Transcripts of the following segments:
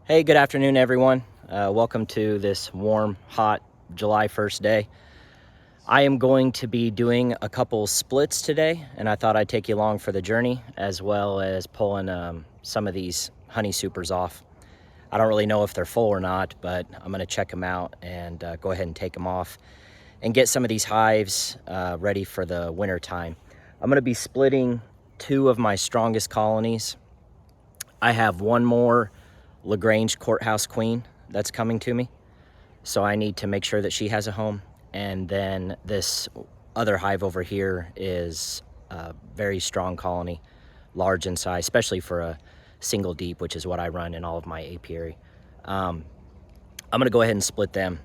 Hey, good afternoon, everyone. Welcome to this warm, hot July 1st day. I am going to be doing a couple splits today, and I thought I'd take you along for the journey, as well as pulling some of these honey supers off. I don't really know if they're full or not, but I'm going to check them out and go ahead and take them off and get some of these hives ready for the winter time. I'm going to be splitting two of my strongest colonies. I have one more Grange Courthouse Queen that's coming to me, so I need to make sure that she has a home. And then this other hive over here is a very strong colony, large in size, especially for a single deep, which is what I run in all of my apiary. I'm gonna go ahead and split them,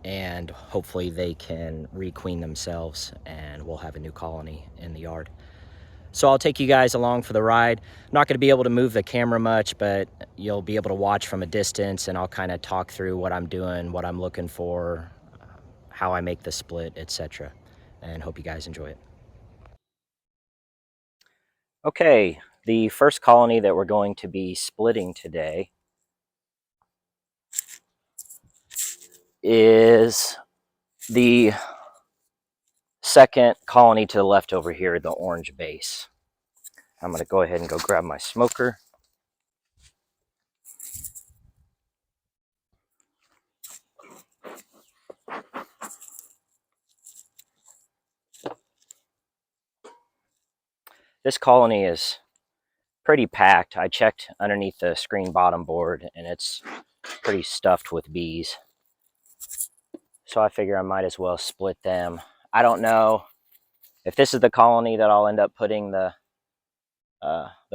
and hopefully they can requeen themselves and we'll have a new colony in the yard. So I'll take you guys along for the ride. I'm not going to be able to move the camera much, but you'll be able to watch from a distance, and I'll kind of talk through what I'm doing, what I'm looking for, how I make the split, etc. And hope you guys enjoy it. Okay, the first colony that we're going to be splitting today is the second colony to the left over here, the orange base. I'm going to go ahead and go grab my smoker. This colony is pretty packed. I checked underneath the screen bottom board and it's pretty stuffed with bees. So I figure I might as well split them. I don't know if this is the colony that I'll end up putting the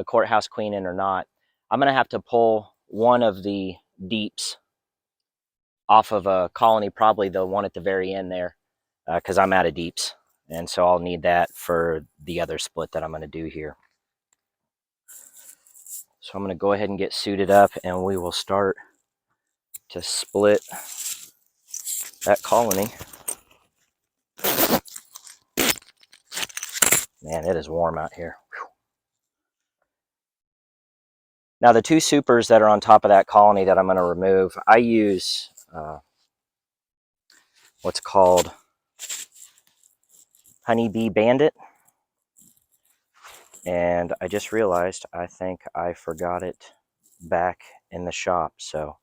courthouse queen in or not. I'm gonna have to pull one of the deeps off of a colony, probably the one at the very end there, because I'm out of deeps. And so I'll need that for the other split that I'm gonna do here. So I'm gonna go ahead and get suited up and we will start to split that colony. Man, it is warm out here. Whew. Now the two supers that are on top of that colony that I'm going to remove, I use what's called Honeybee Bandit. And I just realized I think I forgot it back in the shop. So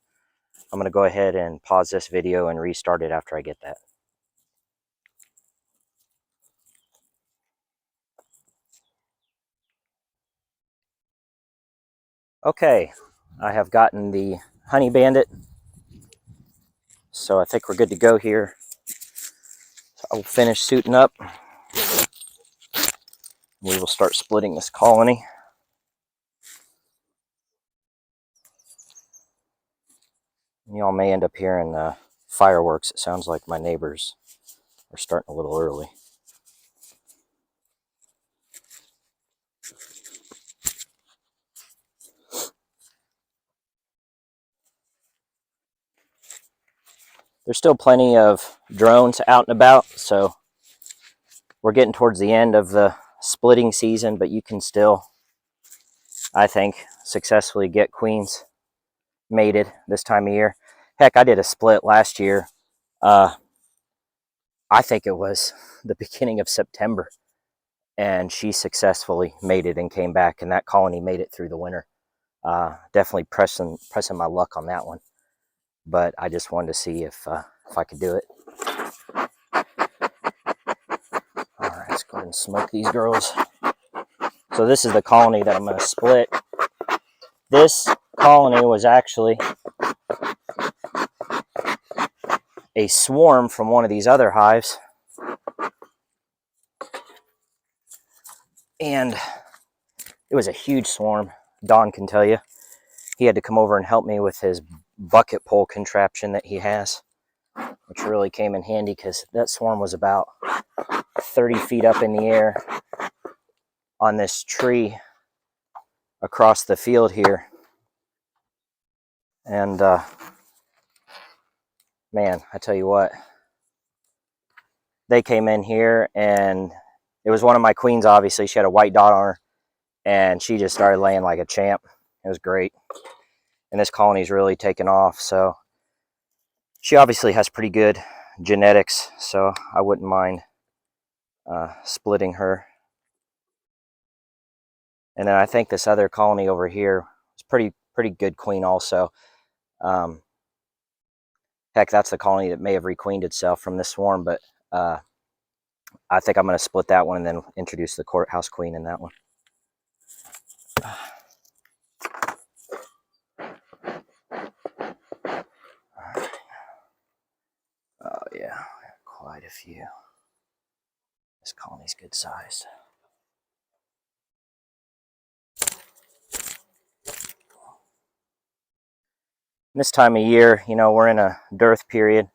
I'm going to go ahead and pause this video and restart it after I get that. Okay, I have gotten the Honey Bandit, so I think we're good to go here. So I'll finish suiting up. We will start splitting this colony. Y'all may end up hearing fireworks. It sounds like my neighbors are starting a little early. There's still plenty of drones out and about, so we're getting towards the end of the splitting season, but you can still, I think, successfully get queens mated this time of year. Heck, I did a split last year. I think it was the beginning of September, and she successfully mated and came back, and that colony made it through the winter. Definitely pressing my luck on that one, but I just wanted to see if I could do it. All right, let's go ahead and smoke these girls. So this is the colony that I'm going to split. This colony was actually a swarm from one of these other hives. And it was a huge swarm. Don can tell you. He had to come over and help me with his bucket pole contraption that he has, which really came in handy because that swarm was about 30 feet up in the air on this tree across the field here. And man, I tell you what, they came in here and it was one of my queens, obviously. She had a white dot on her and she just started laying like a champ. It was great. and this colony's really taken off. So she obviously has pretty good genetics, so I wouldn't mind splitting her. And then I think this other colony over here is pretty good queen also. Heck, that's the colony that may have requeened itself from this swarm, but I think I'm going to split that one and then introduce the courthouse queen in that one. Oh yeah, quite a few. This colony's good sized. This time of year, you know, we're in a dearth period.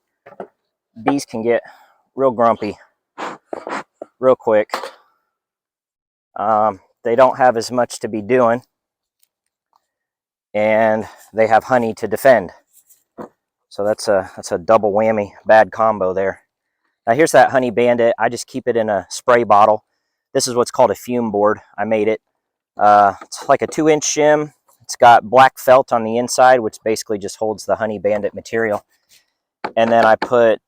Bees can get real grumpy real quick. They don't have as much to be doing, and they have honey to defend. So that's a double whammy, bad combo there. Now here's that honey bandit. I just keep it in a spray bottle. This is what's called a fume board. I made it. It's like a 2-inch shim. It's got black felt on the inside, which basically just holds the honey bandit material. And then I put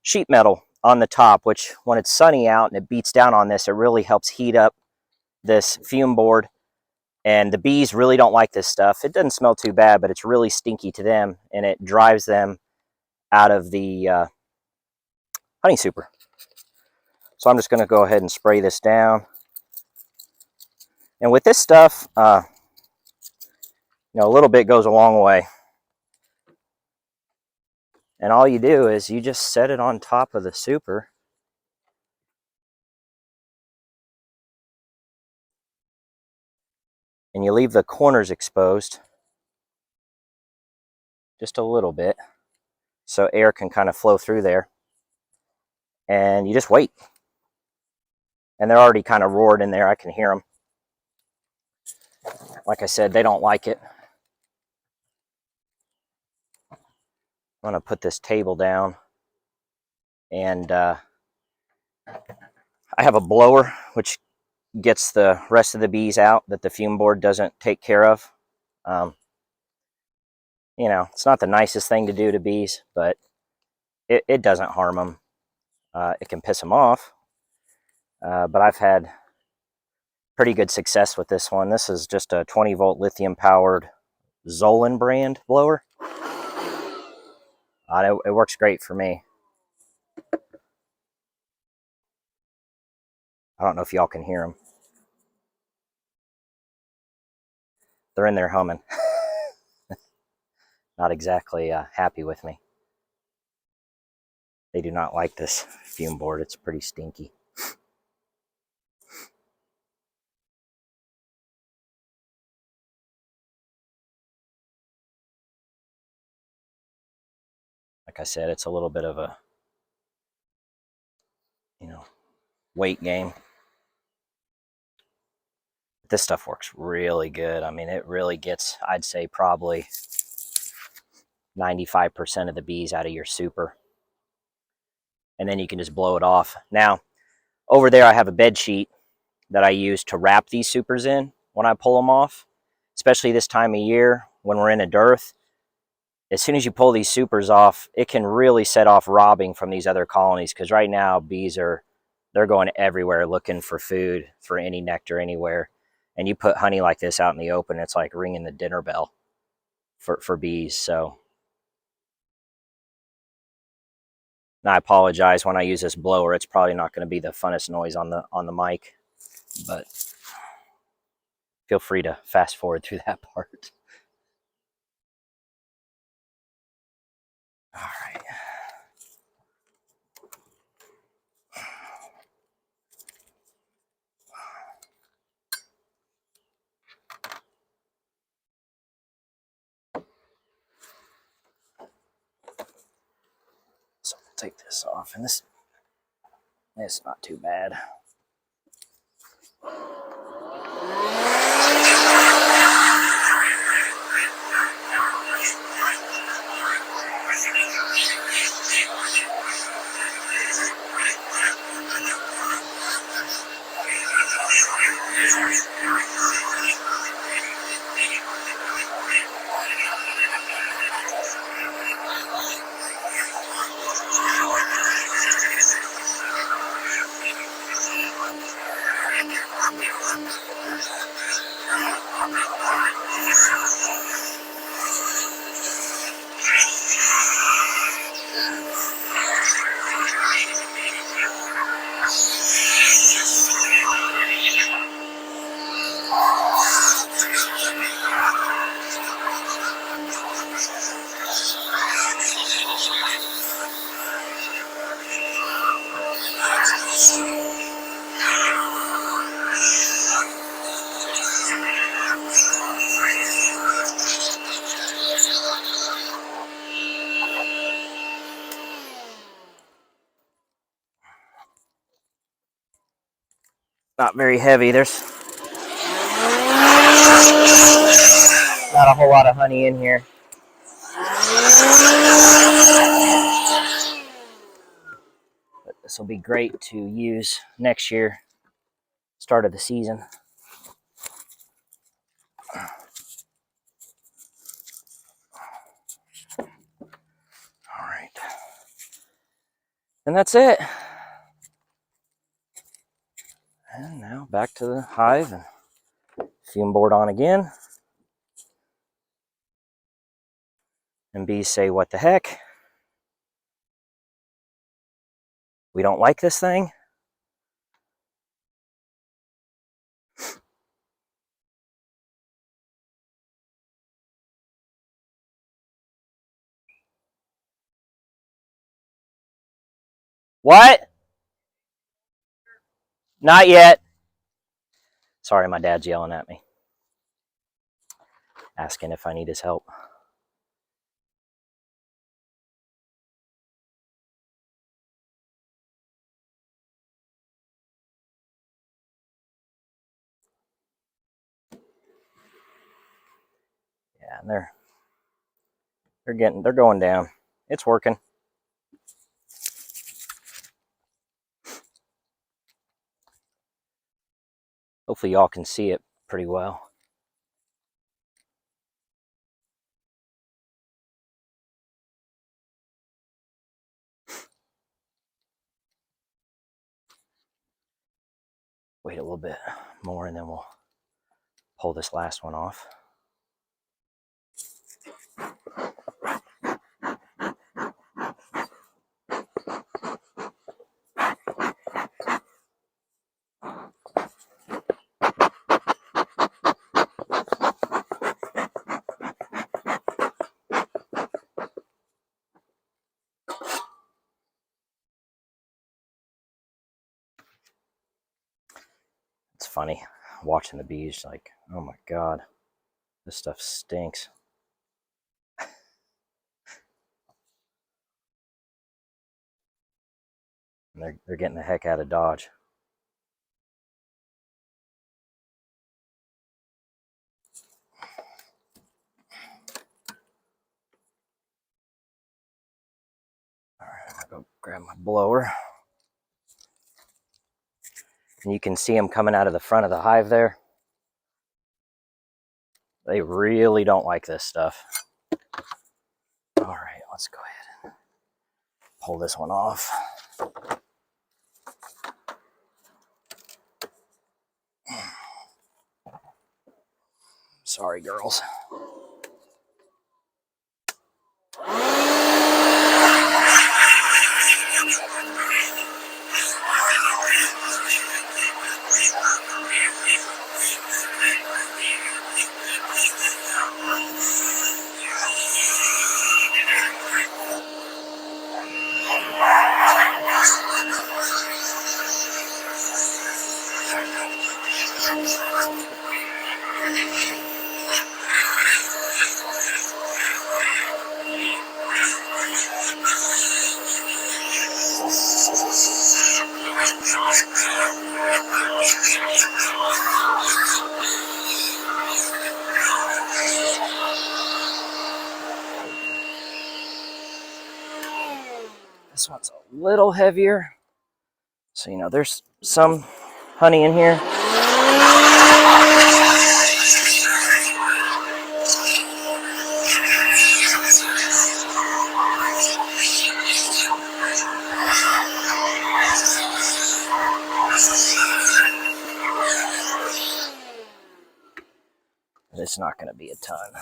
sheet metal on the top, which when it's sunny out and it beats down on this, it really helps heat up this fume board. And the bees really don't like this stuff. It doesn't smell too bad, but it's really stinky to them, and it drives them out of the honey super. So I'm just going to go ahead and spray this down. And with this stuff, you know, a little bit goes a long way. And all you do is you just set it on top of the super. And you leave the corners exposed just a little bit so air can kind of flow through there. And you just wait. And they're already kind of roared in there. I can hear them. Like I said, they don't like it. I'm going to put this table down. And I have a blower, which gets the rest of the bees out that the fume board doesn't take care of. You know, it's not the nicest thing to do to bees, but it doesn't harm them. It can piss them off, but I've had pretty good success with this one. This is just a 20-volt lithium-powered Zolan brand blower. It works great for me. I don't know if y'all can hear them. They're in there humming. Not exactly happy with me. They do not like this fume board. It's pretty stinky. Like I said, it's a little bit of a, you know, weight game. This stuff works really good. I mean, it really gets, I'd say, probably 95% of the bees out of your super. And then you can just blow it off. Now, over there I have a bed sheet that I use to wrap these supers in when I pull them off, especially this time of year when we're in a dearth. As soon as you pull these supers off, it can really set off robbing from these other colonies, because right now bees they're going everywhere looking for food, for any nectar anywhere. And you put honey like this out in the open, it's like ringing the dinner bell for bees. So now I apologize, when I use this blower, it's probably not going to be the funnest noise on the mic, but feel free to fast forward through that part. All right. So we'll take this off, and this is not too bad. not very heavy. There's not a whole lot of honey in here. But this will be great to use next year, start of the season. All right. And that's it. And now back to the hive and fume board on again. And bees say, what the heck? We don't like this thing. What? Not yet. Sorry, my dad's yelling at me, asking if I need his help. Yeah, and they're going down. It's working. Hopefully y'all can see it pretty well. Wait a little bit more and then we'll pull this last one off. It's funny watching the bees, like, oh my God, this stuff stinks. And they're getting the heck out of Dodge. All right, I'll go grab my blower. And you can see them coming out of the front of the hive there. They really don't like this stuff. All right, let's go ahead and pull this one off. Sorry, girls. This one's a little heavier. So, there's some honey in here. It's not going to be a ton.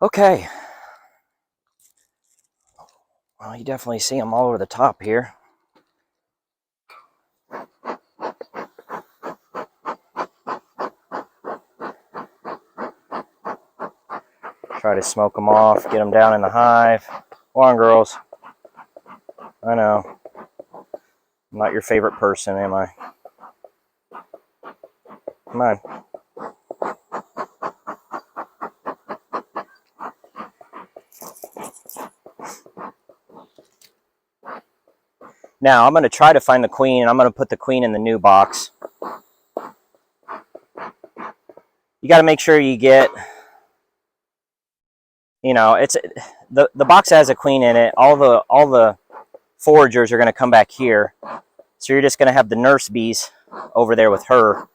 Okay. Well, you definitely see them all over the top here. Try to smoke them off, get them down in the hive. Come on, girls. I know. I'm not your favorite person, am I? Come on. Now I'm going to try to find the queen, and I'm going to put the queen in the new box. You got to make sure you get, it's the box has a queen in it. All the foragers are going to come back here, so you're just going to have the nurse bees over there with her.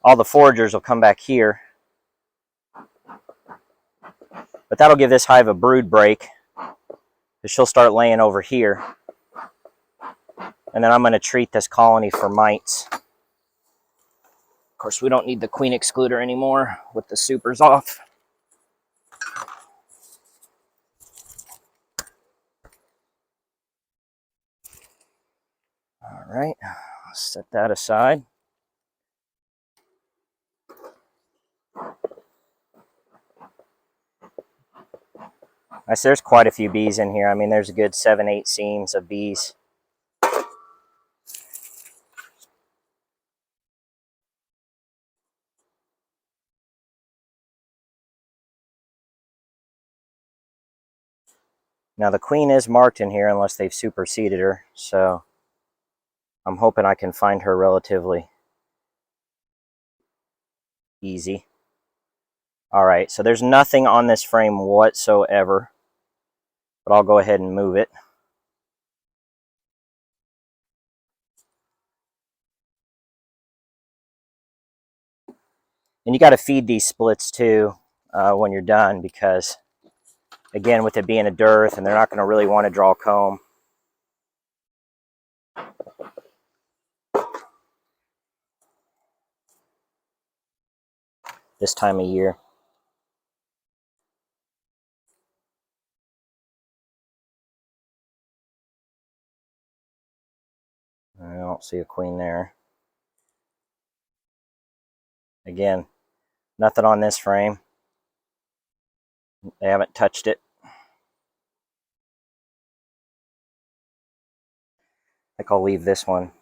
All the foragers will come back here, but that'll give this hive a brood break, because she'll start laying over here, and then I'm going to treat this colony for mites. Of course, we don't need the queen excluder anymore with the supers off. All right, set that aside. There's quite a few bees in here. I mean, there's a good 7-8 seams of bees. Now the queen is marked in here unless they've superseded her, so I'm hoping I can find her relatively easy. All right, so there's nothing on this frame whatsoever, but I'll go ahead and move it. And you got to feed these splits too when you're done, because again, with it being a dearth, and they're not going to really want to draw comb. This time of year. I don't see a queen there. Again, nothing on this frame. They haven't touched it. I think I'll leave this one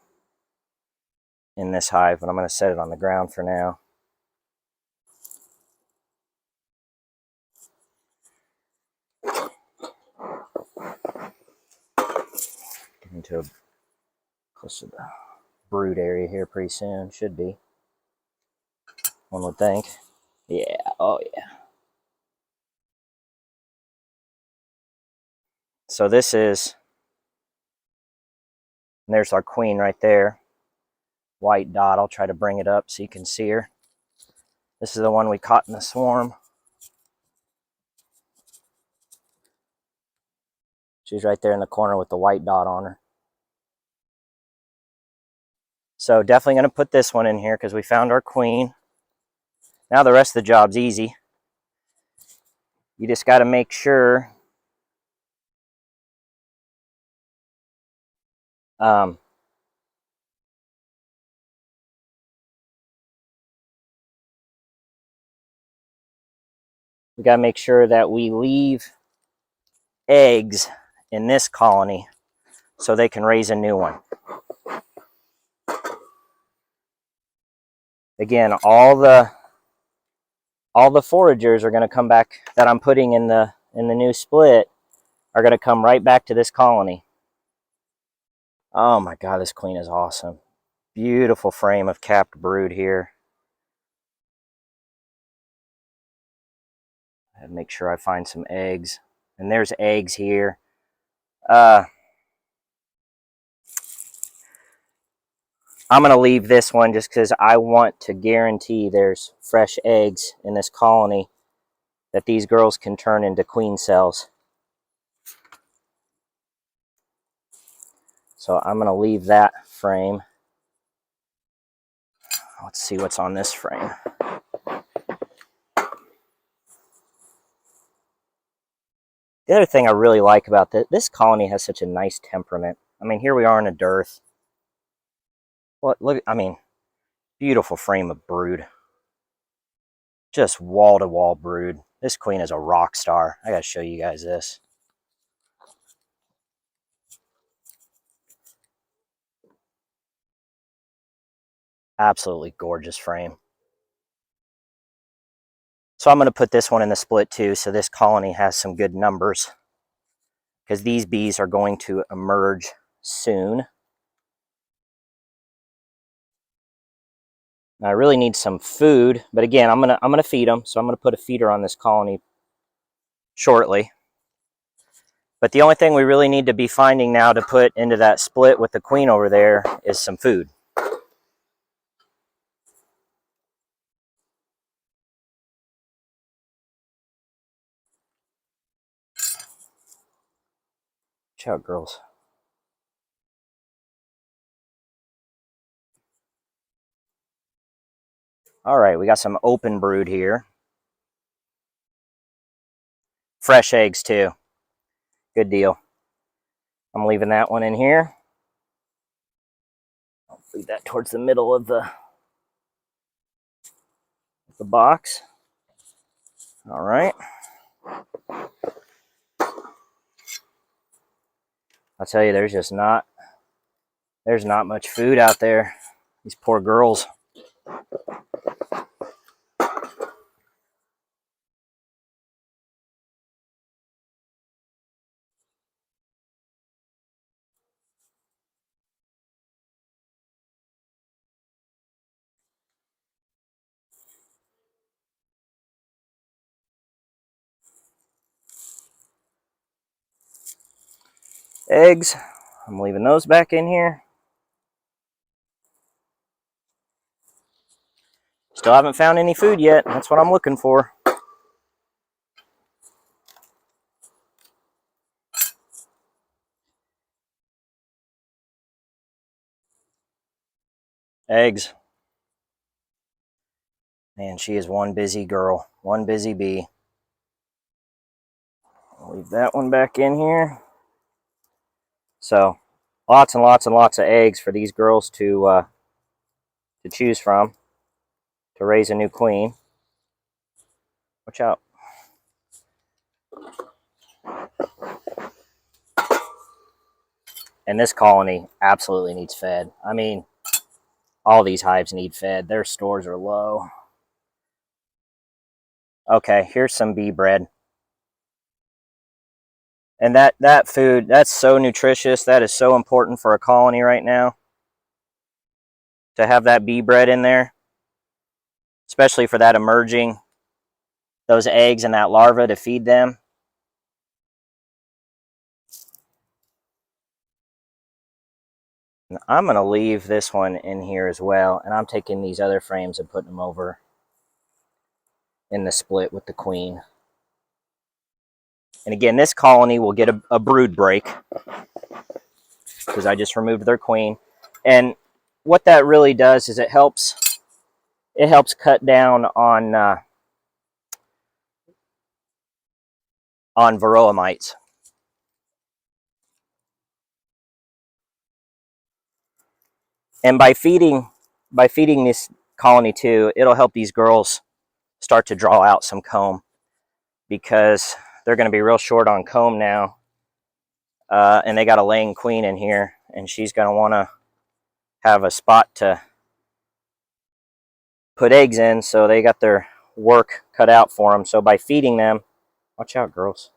in this hive, but I'm going to set it on the ground for now. Get into close to the brood area here pretty soon. Should be. One would think. Yeah, oh yeah. So this is, and there's our queen right there. White dot. I'll try to bring it up so you can see her. This is the one we caught in the swarm. She's right there in the corner with the white dot on her. So definitely going to put this one in here because we found our queen. Now the rest of the job's easy. You just got to make sure we got to make sure that we leave eggs in this colony so they can raise a new one. Again, all the foragers are going to come back that I'm putting in the new split are going to come right back to this colony. Oh my God, this queen is awesome. Beautiful frame of capped brood here. And make sure I find some eggs. And there's eggs here. I'm going to leave this one just because I want to guarantee there's fresh eggs in this colony that these girls can turn into queen cells. So I'm going to leave that frame. Let's see what's on this frame. The other thing I really like about this colony has such a nice temperament. I mean, here we are in a dearth. Look, I mean, beautiful frame of brood. Just wall-to-wall brood. This queen is a rock star. I gotta show you guys this. Absolutely gorgeous frame. So I'm going to put this one in the split too, so this colony has some good numbers, because these bees are going to emerge soon. I really need some food, but again, I'm gonna feed them. So I'm gonna put a feeder on this colony shortly. But the only thing we really need to be finding now to put into that split with the queen over there is some food. Watch out, girls. All right, we got some open brood here. Fresh eggs too. Good deal. I'm leaving that one in here. I'll leave that towards the middle of the box. All right. I'll tell you, there's not much food out there. These poor girls. Eggs, I'm leaving those back in here. Still haven't found any food yet. That's what I'm looking for. Eggs. Man, she is one busy girl, one busy bee. I'll leave that one back in here. So, lots and lots and lots of eggs for these girls to choose from to raise a new queen. Watch out. And this colony absolutely needs fed. I mean, all these hives need fed. Their stores are low. Okay, here's some bee bread. And that food, that's so nutritious. That is so important for a colony right now, to have that bee bread in there, especially for that emerging, those eggs and that larva to feed them. I'm going to leave this one in here as well, and I'm taking these other frames and putting them over in the split with the queen. And again, this colony will get a brood break because I just removed their queen. And what that really does is it helps cut down on varroa mites. And by feeding this colony too, it'll help these girls start to draw out some comb, because they're going to be real short on comb now. And they got a laying queen in here, and she's going to want to have a spot to put eggs in, so they got their work cut out for them. So by feeding them, watch out, girls.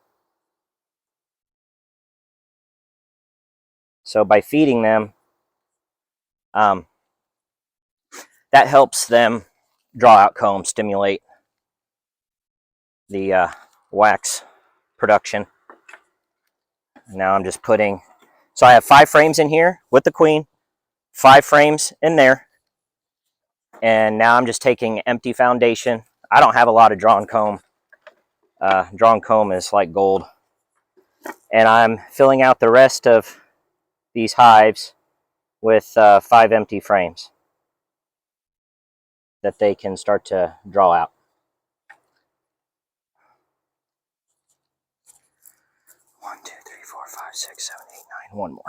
So by feeding them, that helps them draw out comb, stimulate the wax production. Now I'm just putting, so I have 5 frames in here with the queen, 5 frames in there, and now I'm just taking empty foundation. I don't have a lot of drawn comb. Drawn comb is like gold. And I'm filling out the rest of these hives with 5 empty frames that they can start to draw out. One, two, three, four, five, six, seven, eight, nine. One more.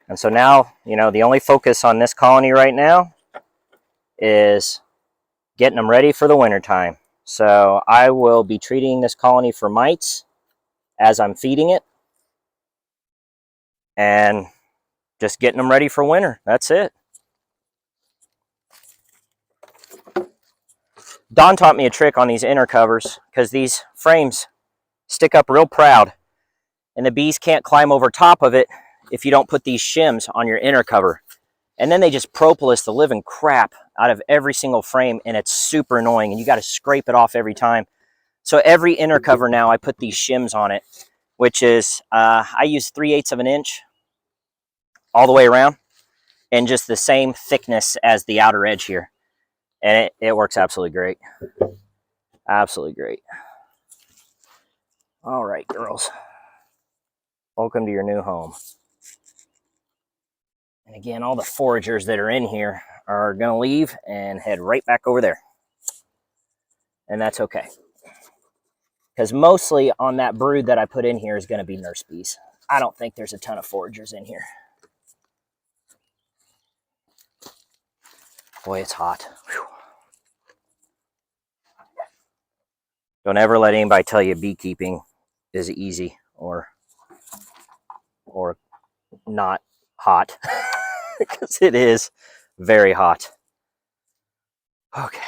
And so now, the only focus on this colony right now is getting them ready for the winter time. So I will be treating this colony for mites as I'm feeding it, and just getting them ready for winter. That's it. Don taught me a trick on these inner covers because these frames stick up real proud and the bees can't climb over top of it if you don't put these shims on your inner cover. And then they just propolis the living crap out of every single frame, and it's super annoying, and you got to scrape it off every time. So every inner cover now, I put these shims on it, which is, I use 3/8 of an inch all the way around, and just the same thickness as the outer edge here. And it works absolutely great. Absolutely great. All right, girls. Welcome to your new home. And again, all the foragers that are in here are going to leave and head right back over there. And that's okay. Because mostly on that brood that I put in here is going to be nurse bees. I don't think there's a ton of foragers in here. Boy, it's hot. Whew. Don't ever let anybody tell you beekeeping is easy or not hot, because it is very hot. Okay.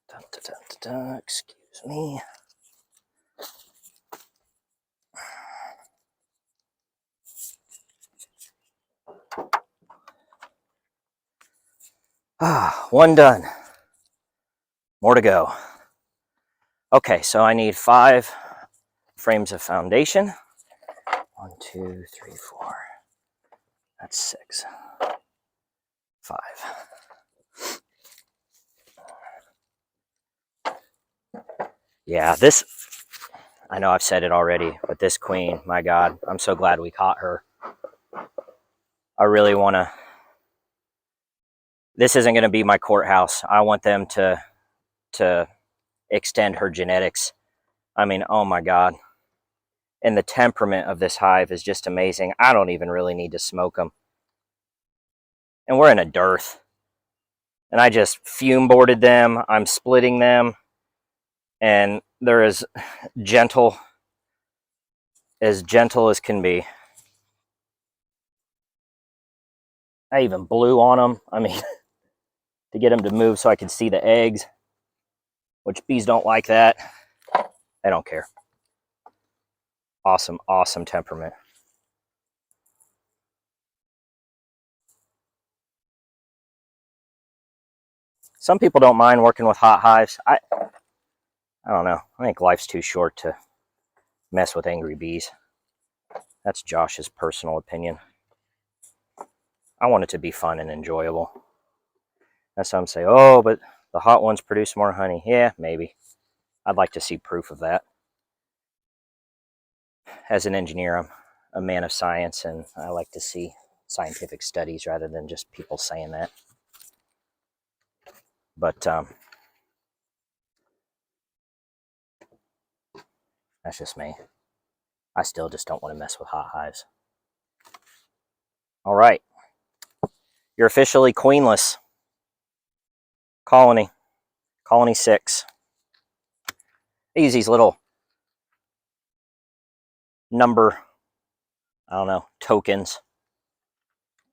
Dun, dun, dun, dun, excuse me. One done. More to go. Okay, so I need 5 frames of foundation. 1, 2, 3, 4. That's 6. 5. Yeah, this, I know I've said it already, but this queen, my God, I'm so glad we caught her. I really want to, this isn't going to be my courthouse. I want them to extend her genetics. I mean, oh my God. And the temperament of this hive is just amazing. I don't even really need to smoke them. And we're in a dearth. And I just fume boarded them. I'm splitting them. And they're as gentle as can be. I even blew on them. I mean, to get them to move so I could see the eggs, which bees don't like that. They don't care. Awesome, awesome temperament. Some people don't mind working with hot hives. I don't know. I think life's too short to mess with angry bees. That's Josh's personal opinion. I want it to be fun and enjoyable. And some say, oh, but the hot ones produce more honey. Yeah, maybe. I'd like to see proof of that. As an engineer, I'm a man of science, and I like to see scientific studies rather than just people saying that. But that's just me. I still just don't want to mess with hot hives. All right. You're officially queenless. Colony. Colony 6. I use these little number, I don't know, tokens.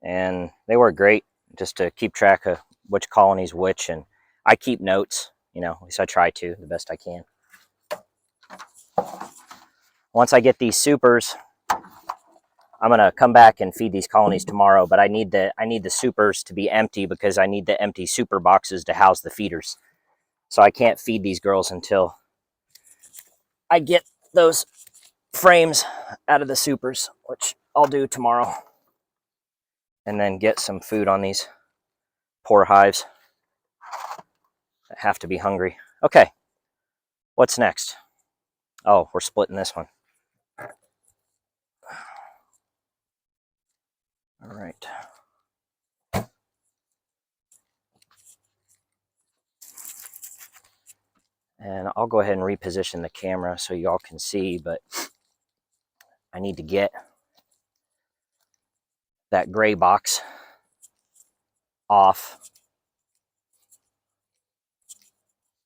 And they work great just to keep track of which colony's which. And I keep notes, you know, at least I try to the best I can. Once I get these supers, I'm gonna come back and feed these colonies tomorrow, but I need the supers to be empty because I need the empty super boxes to house the feeders. So I can't feed these girls until I get those frames out of the supers, which I'll do tomorrow. And then get some food on these poor hives that have to be hungry. Okay, what's next? Oh, we're splitting this one. All right. And I'll go ahead and reposition the camera so y'all can see, but I need to get that gray box off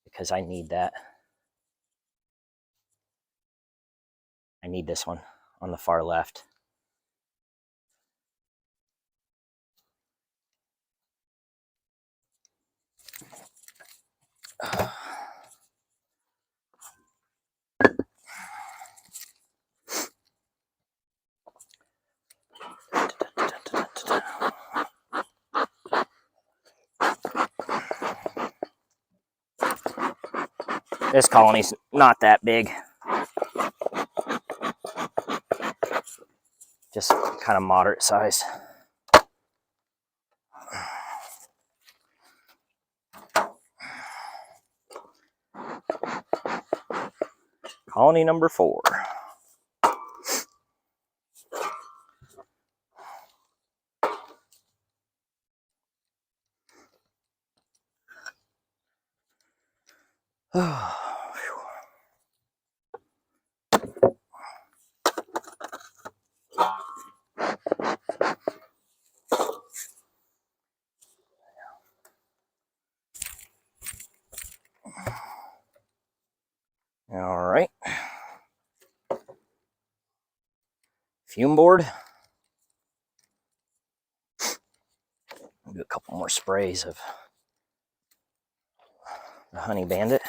because I need that. I need this one on the far left. This colony's not that big. Just kind of moderate size. Colony number 4. All right. Fume board. I'll do a couple more sprays of the Honey Bandit.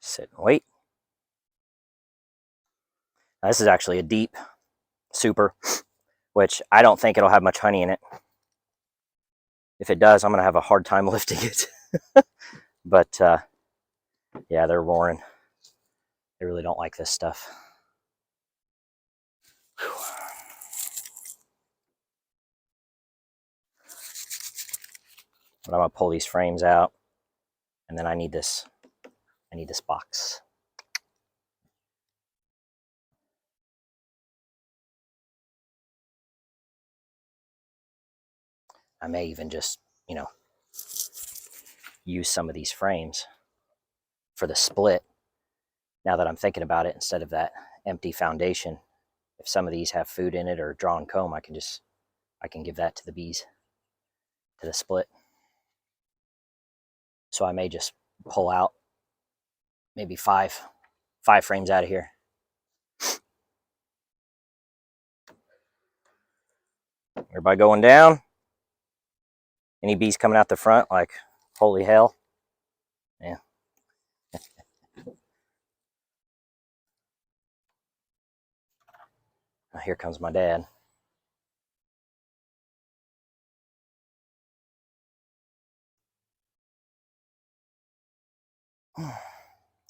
Sit and wait. Now, this is actually a deep super, which I don't think it'll have much honey in it. If it does, I'm going to have a hard time lifting it. But yeah, they're roaring. They really don't like this stuff. But I'm going to pull these frames out, and then I need this box. I may even just, use some of these frames for the split. Now that I'm thinking about it, instead of that empty foundation, if some of these have food in it or drawn comb, I can give that to the bees, to the split. So I may just pull out maybe five frames out of here. Everybody going down? Any bees coming out the front like, holy hell? Yeah. Here comes my dad.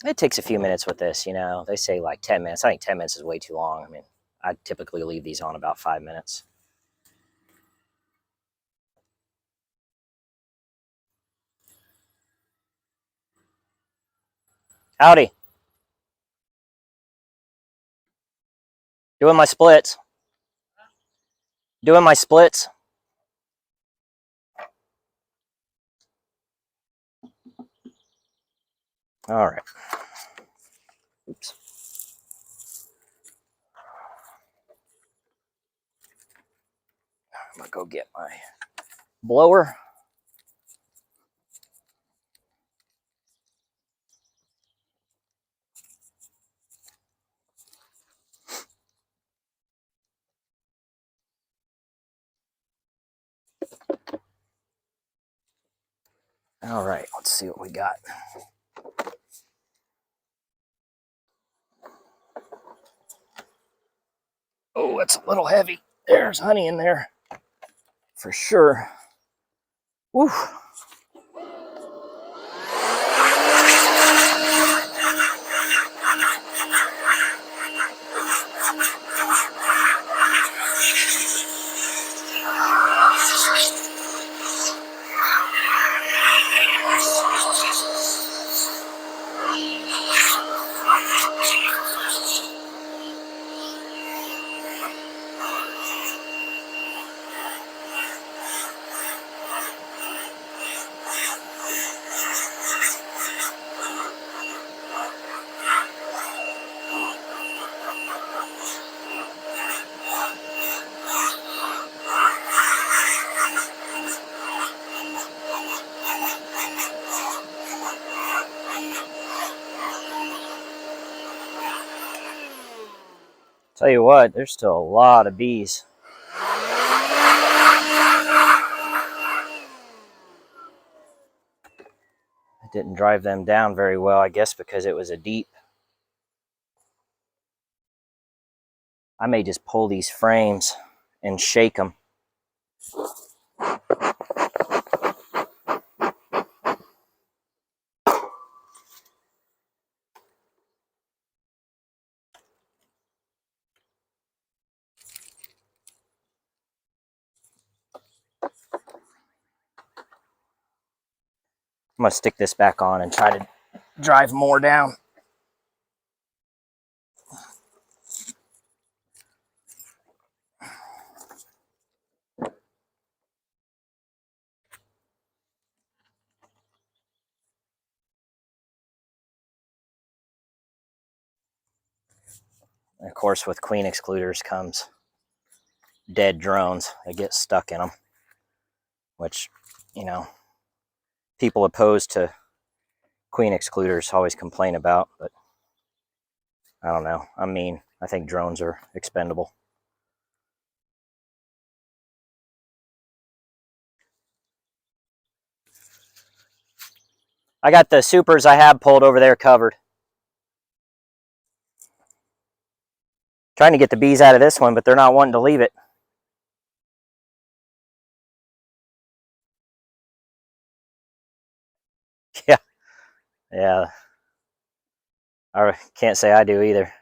It takes a few minutes with this, They say like 10 minutes. I think 10 minutes is way too long. I mean, I typically leave these on about 5 minutes. Howdy. Doing my splits. Doing my splits. All right. Oops. I'm going to go get my blower. All right, let's see what we got. Oh, it's a little heavy. There's honey in there for sure. Woo. Tell you what, there's still a lot of bees. Didn't drive them down very well, I guess, because it was a deep. I may just pull these frames and shake them. I'm going to stick this back on and try to drive more down. And of course, with queen excluders comes dead drones. They get stuck in them, which, you know, people opposed to queen excluders always complain about, but I don't know. I mean, I think drones are expendable. I got the supers I have pulled over there covered. Trying to get the bees out of this one, but they're not wanting to leave it. Yeah, yeah. I can't say I do either.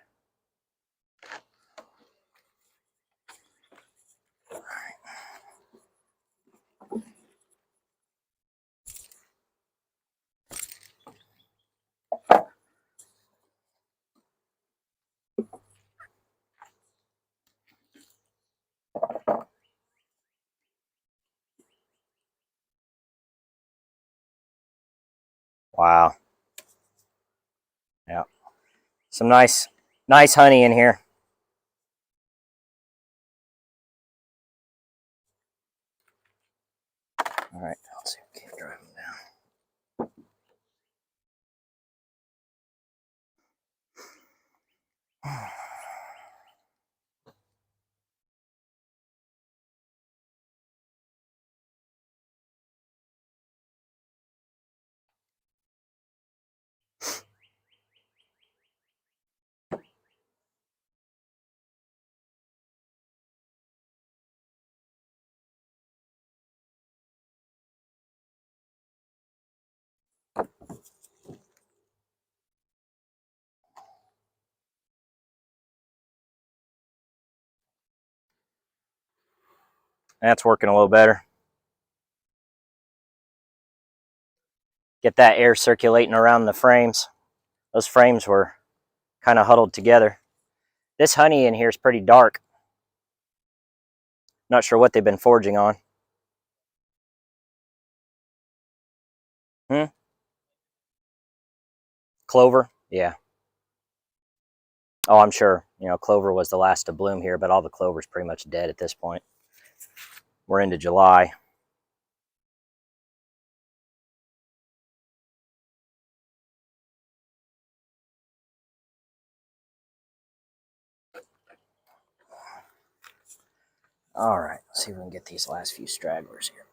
Wow. Yeah. Some nice honey in here. All right, let's see if we can drive them down. That's working a little better. Get that air circulating around the frames. Those frames were kind of huddled together. This honey in here is pretty dark. Not sure what they've been foraging on. Clover? Yeah. Oh, I'm sure. You know, clover was the last to bloom here, but all the clover's pretty much dead at this point. We're into July. All right, let's see if we can get these last few stragglers here.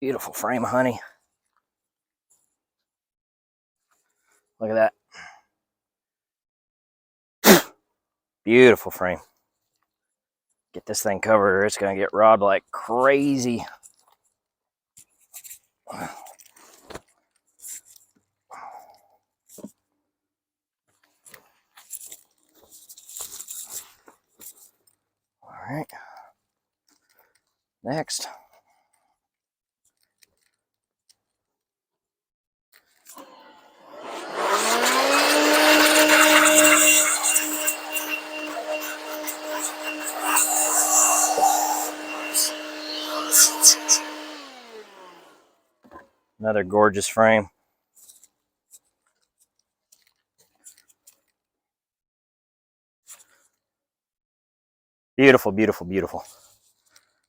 Beautiful frame of honey. Look at that. Beautiful frame. Get this thing covered or it's going to get robbed like crazy. All right. Next. Another gorgeous frame. Beautiful, beautiful, beautiful.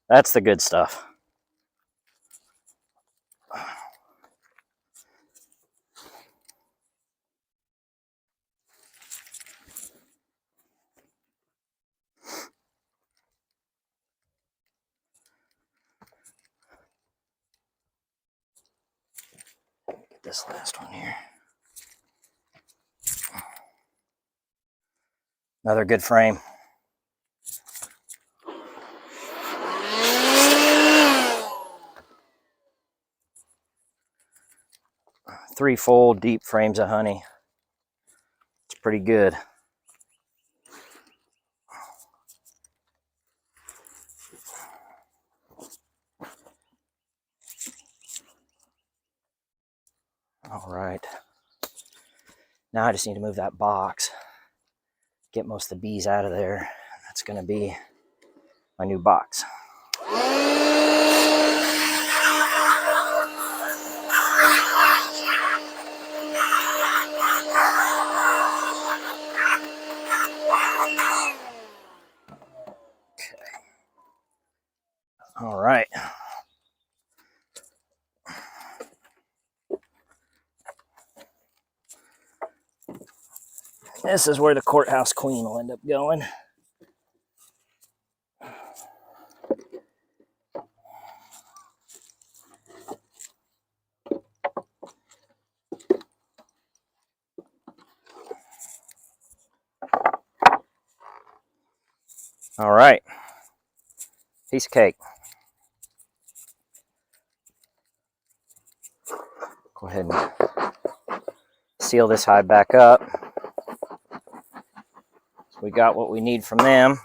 That's the good stuff. Get this last one here. Another good frame. Three full deep frames of honey. It's pretty good. All right. Now I just need to move that box, get most of the bees out of there. That's going to be my new box. Okay. All right. This is where the courthouse queen will end up going. All right. Piece of cake. Go ahead and seal this hive back up. So we got what we need from them.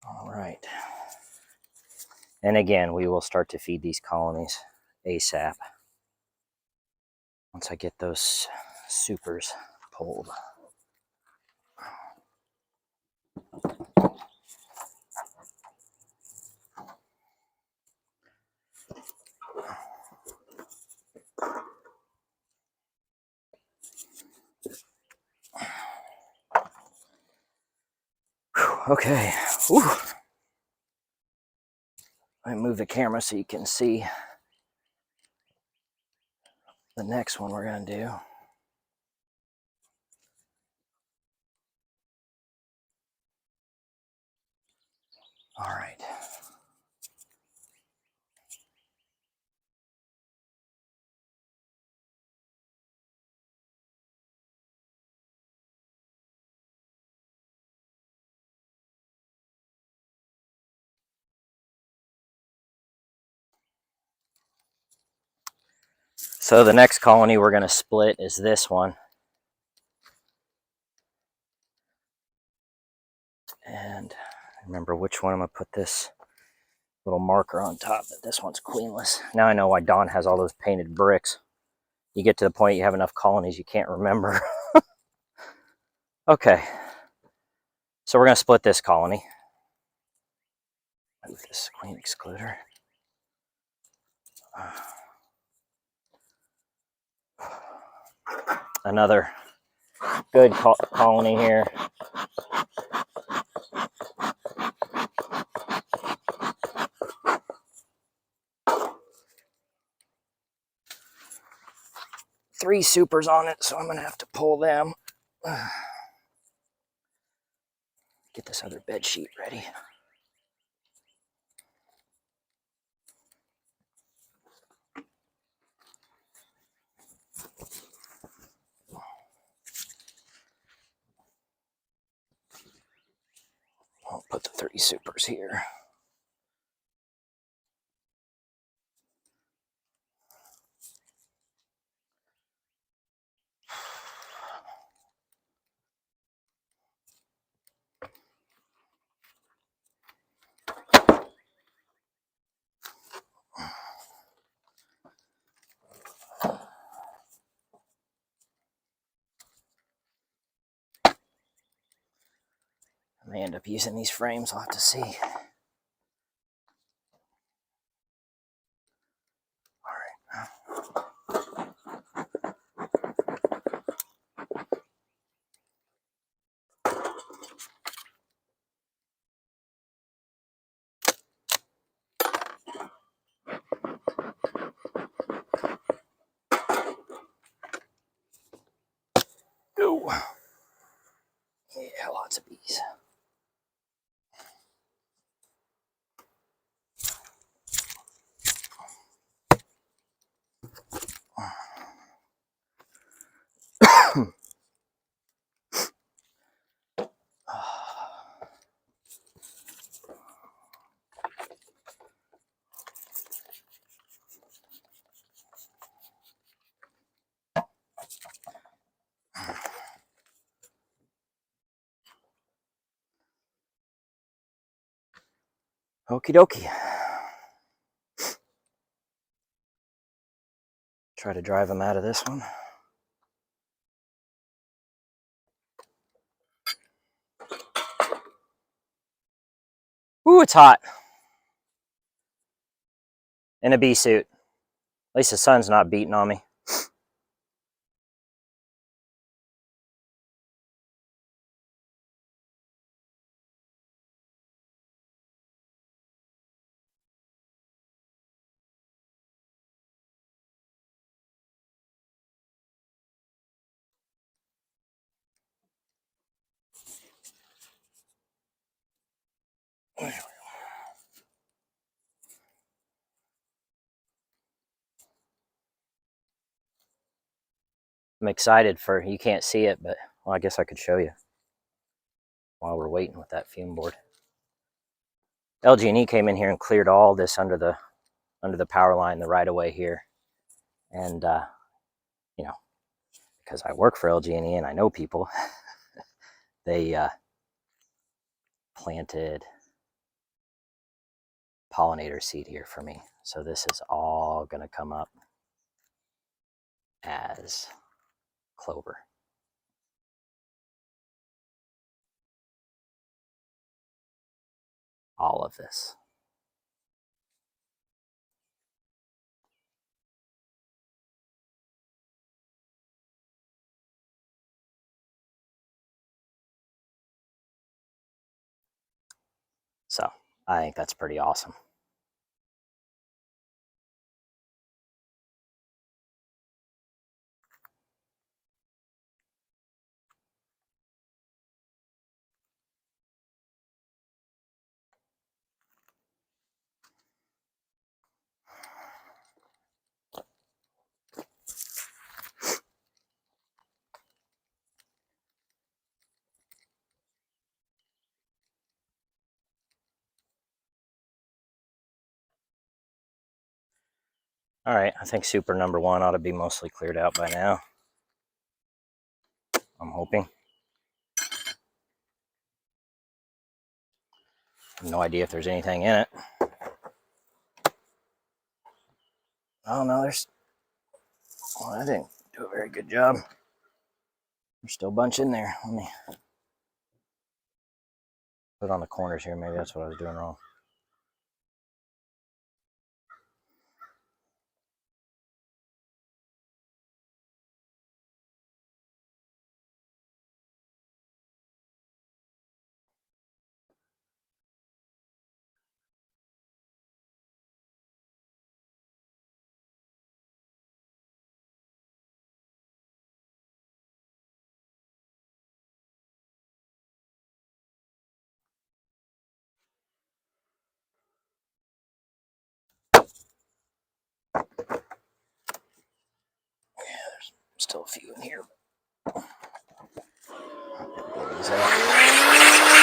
All right. And again, we will start to feed these colonies ASAP once I get those supers pulled. Okay. Whew. Let me move the camera so you can see the next one we're going to do. All right. So the next colony we're going to split is this one. And remember which one I'm going to put this little marker on top, but this one's queenless. Now I know why Dawn has all those painted bricks. You get to the point you have enough colonies you can't remember. Okay. So we're going to split this colony. Move this queen excluder. Another good colony here. 3 supers on it, so I'm gonna have to pull them. Get this other bed sheet ready. I'll put the 3 supers here. I may end up using these frames, I'll have to see. Ooh. Yeah, lots of bees. Okie dokie. Try to drive them out of this one. Ooh, it's hot. In a bee suit. At least the sun's not beating on me. I'm excited for, you can't see it, but well, I guess I could show you while we're waiting with that fume board. LG&E came in here and cleared all this under the power line, the right of way here. And, you know, because I work for LG&E and I know people, they planted pollinator seed here for me. So this is all going to come up as clover. All of this. So I think that's pretty awesome. All right, I think super number 1 ought to be mostly cleared out by now. I'm hoping. No idea if there's anything in it. Oh no, there's, well, I didn't do a very good job. There's still a bunch in there. Let me put it on the corners here. Maybe that's what I was doing wrong. Still a few in here. Blow these out.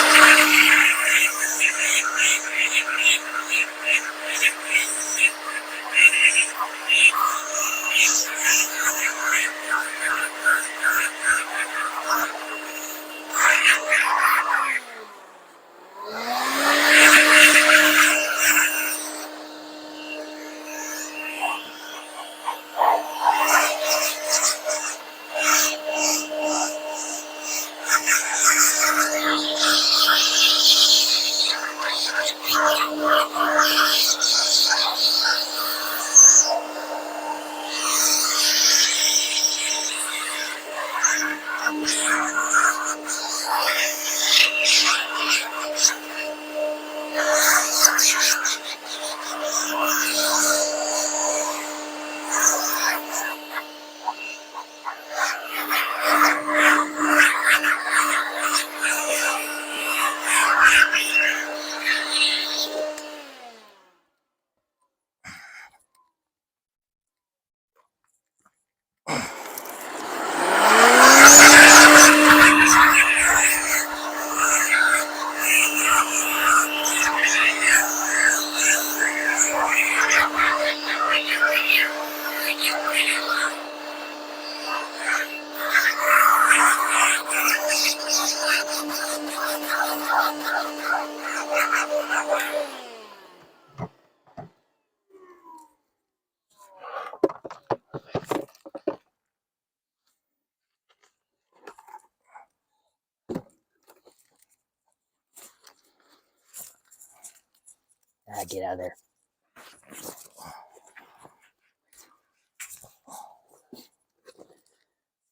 Get out of there.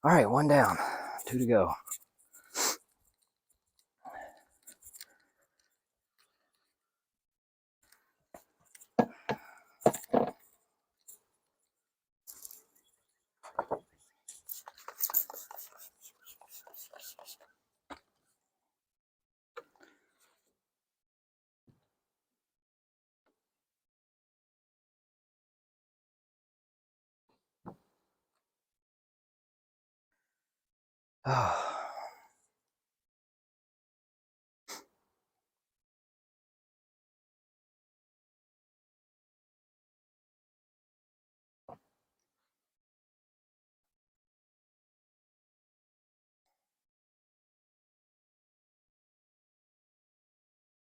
All right, one down, 2 to go.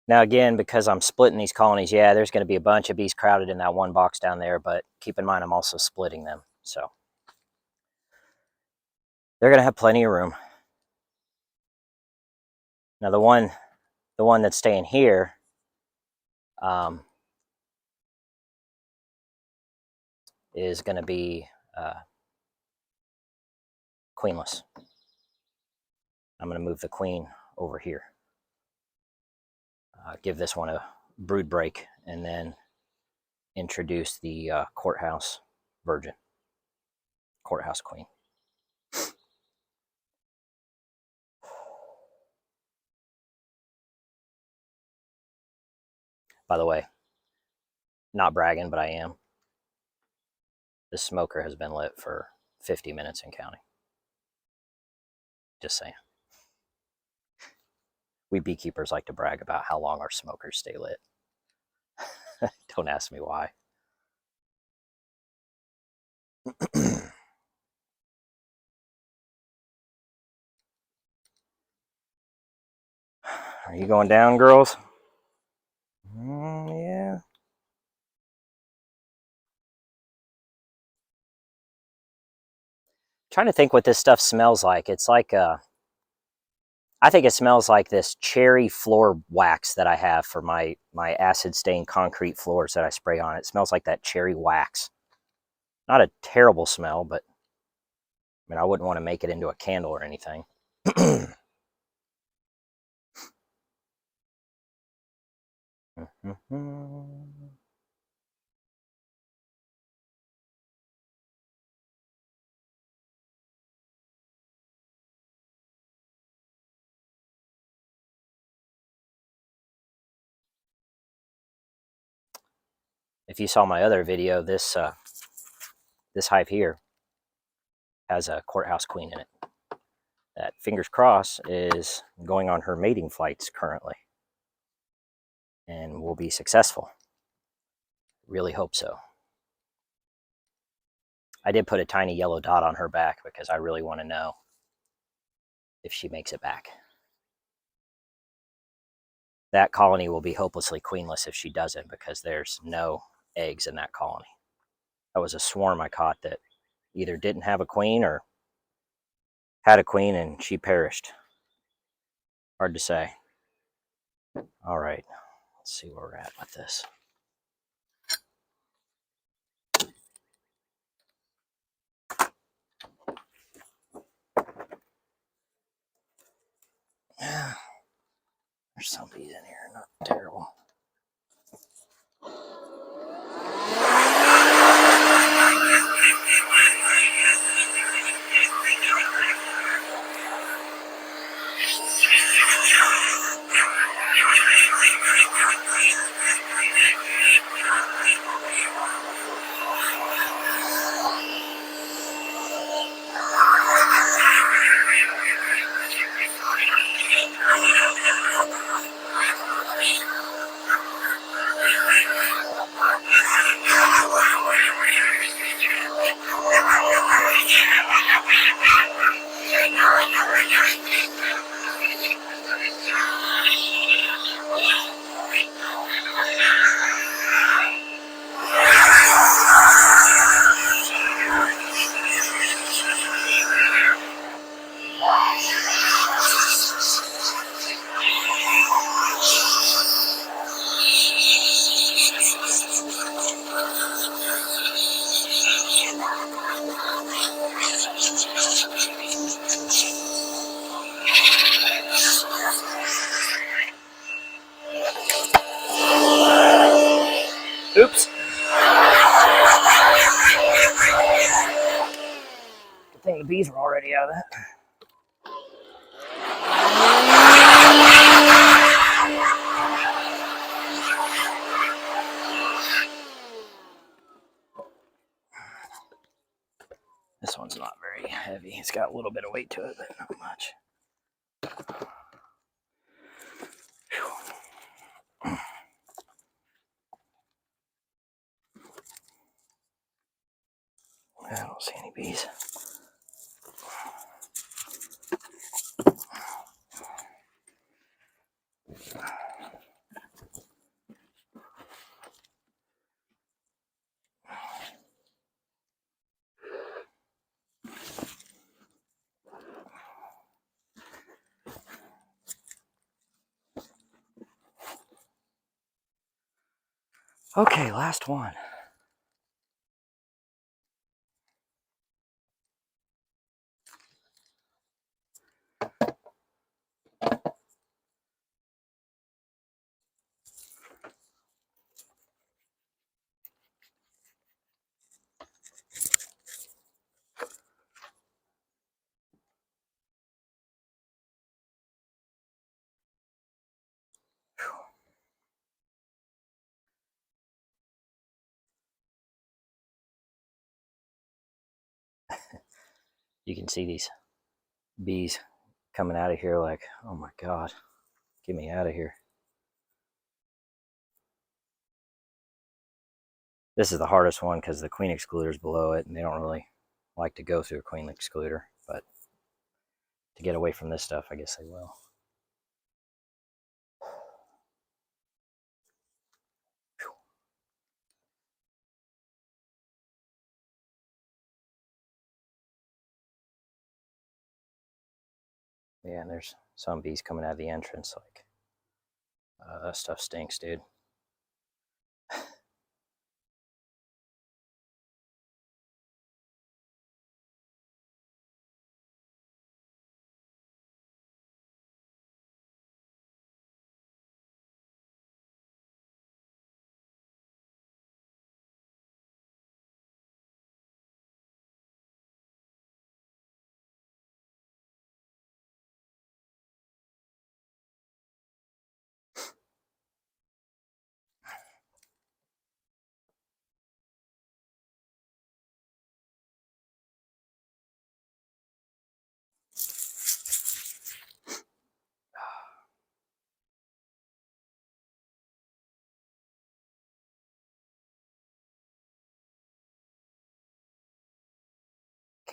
Now again, because I'm splitting these colonies, yeah, there's going to be a bunch of bees crowded in that one box down there, but keep in mind I'm also splitting them, so they're going to have plenty of room. Now the one that's staying here, is going to be queenless. I'm going to move the queen over here. Give this one a brood break, and then introduce the courthouse virgin, courthouse queen. By the way, not bragging, but I am. This smoker has been lit for 50 minutes and counting. Just saying. We beekeepers like to brag about how long our smokers stay lit. Don't ask me why. Are you going down, girls? Yeah. Trying to think what this stuff smells like. It's like I think it smells like this cherry floor wax that I have for my acid stained concrete floors that I spray on. It smells like that cherry wax. Not a terrible smell, but I mean, I wouldn't want to make it into a candle or anything. If you saw my other video, this hive here has a courthouse queen in it. That, fingers crossed, is going on her mating flights currently and will be successful. Really hope so. I did put a tiny yellow dot on her back because I really want to know if she makes it back. That colony will be hopelessly queenless if she doesn't, because there's no eggs in that colony. That was a swarm I caught that either didn't have a queen or had a queen and she perished. Hard to say. All right, let's see where we're at with this. Yeah, there's some bees in here, not terrible. Oops. Good thing the bees were already out of that. This one's not very heavy. It's got a little bit of weight to it, but not much. I don't see any bees. Okay, last one. You can see these bees coming out of here like, oh my God, get me out of here. This is the hardest one because the queen excluder is below it and they don't really like to go through a queen excluder, but to get away from this stuff, I guess they will. Yeah, and there's some bees coming out of the entrance. Like, that stuff stinks, dude.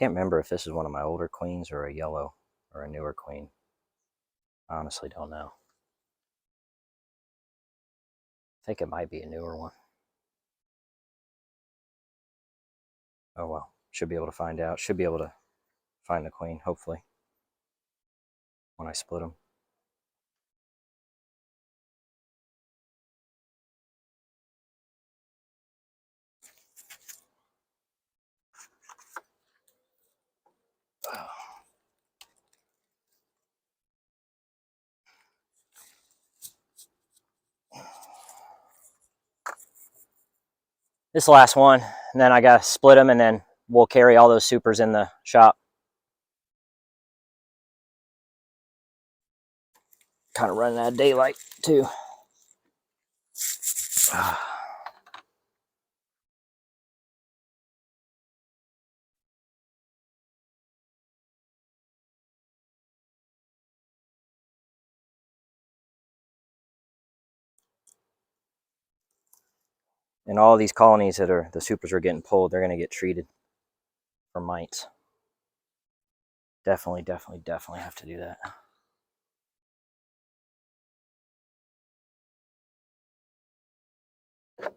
Can't remember if this is one of my older queens or a yellow or a newer queen. I honestly don't know. I think it might be a newer one. Oh well, should be able to find out. Should be able to find the queen, hopefully, when I split them. This last one, and then I gotta split them, and then we'll carry all those supers in the shop. Kind of running out of daylight too. And all these colonies that are the supers are getting pulled, they're gonna get treated for mites. Definitely have to do that.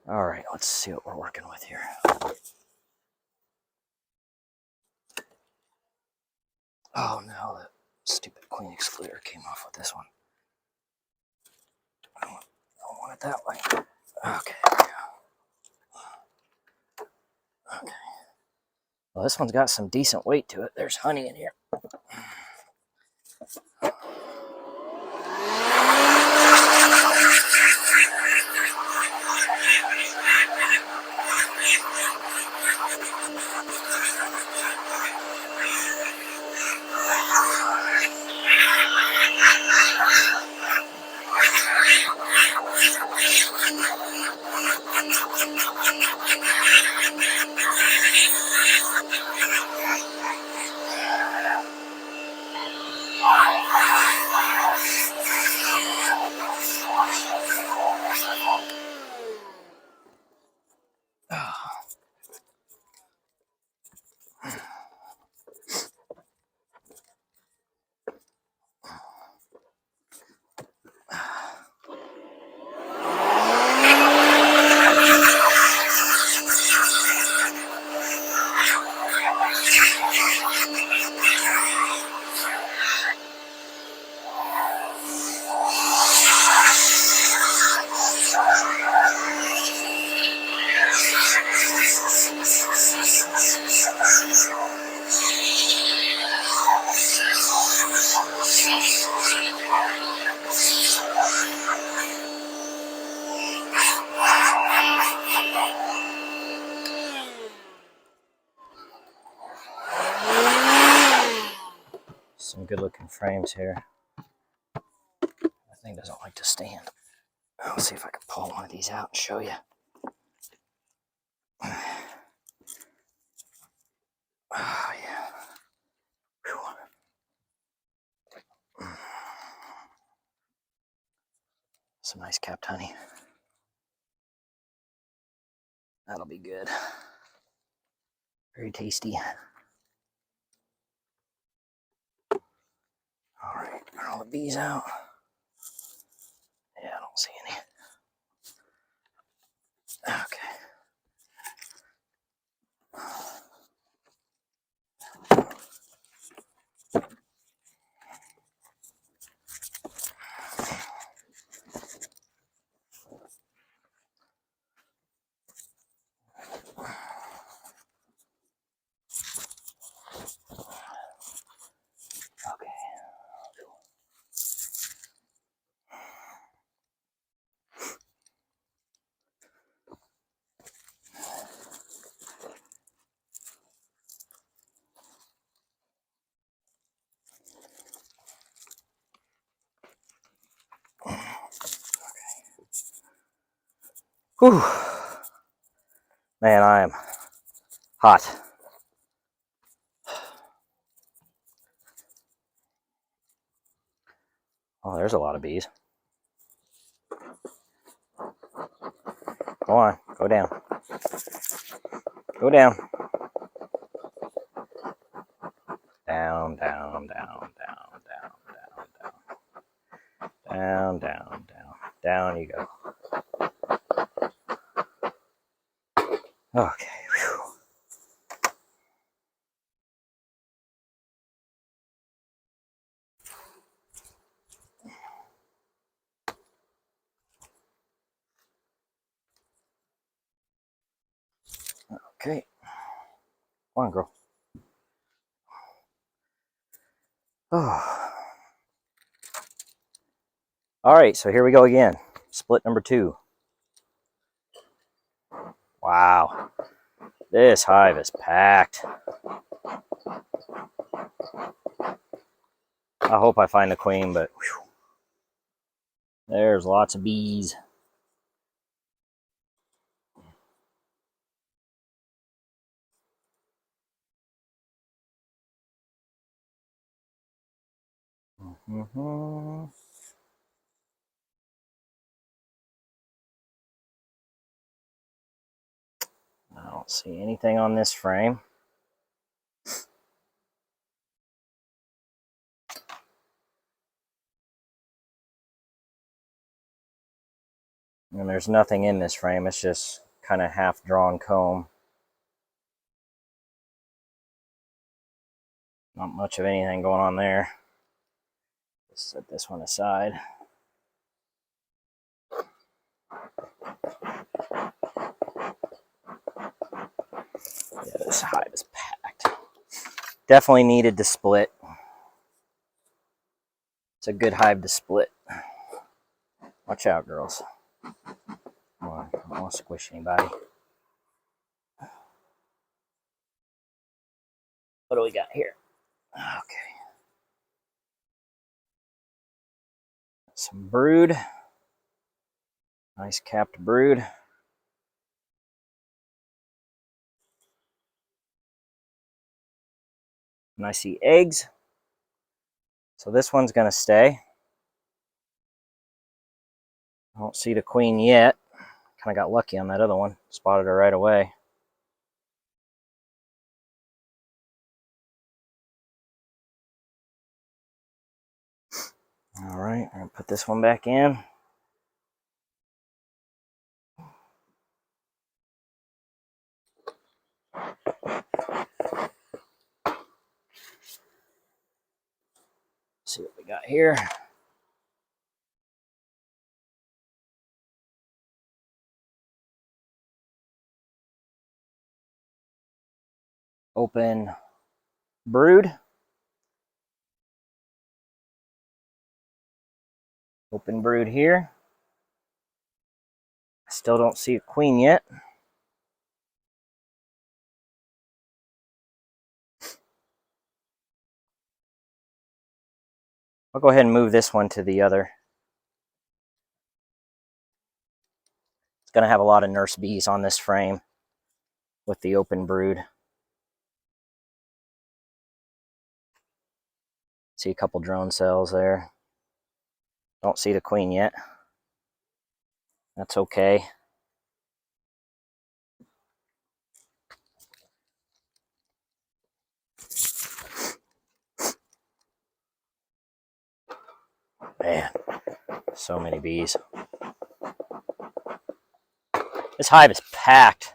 All right, let's see what we're working with here. Oh no, the stupid queen excluder came off with this one. I don't want it that way. Okay, there we go. Okay. Well, this one's got some decent weight to it. There's honey in here. Some good looking frames here. That thing doesn't like to stand. I'll see if I can pull one of these out and show you. Oh yeah. Whew. Some nice capped honey. That'll be good. Very tasty. All right, are all the bees out? Yeah, I don't see any. Okay. Whew. Man, I am hot. Oh, there's a lot of bees. Go on, go down. Go down. Down, down, down, down, down, down, down, down, down, down. Down you go. Okay. Whew. Okay. Come on, girl. Oh. All right, so here we go again. Split number 2. Wow. This hive is packed. I hope I find the queen, but whew, there's lots of bees. Mm-hmm. I don't see anything on this frame. And there's nothing in this frame. It's just kind of half-drawn comb. Not much of anything going on there. Just set this one aside. Yeah, this hive is packed. Definitely needed to split. It's a good hive to split. Watch out, girls. Come on, I don't want to squish anybody. What do we got here? Okay. Some brood. Nice capped brood. And I see eggs. So this one's going to stay. I don't see the queen yet. Kind of got lucky on that other one. Spotted her right away. All right, I'm going to put this one back in. See what we got here. Open brood. Open brood here. Still don't see a queen yet. I'll go ahead and move this one to the other. It's going to have a lot of nurse bees on this frame with the open brood. See a couple drone cells there. Don't see the queen yet. That's okay. Man, so many bees. This hive is packed.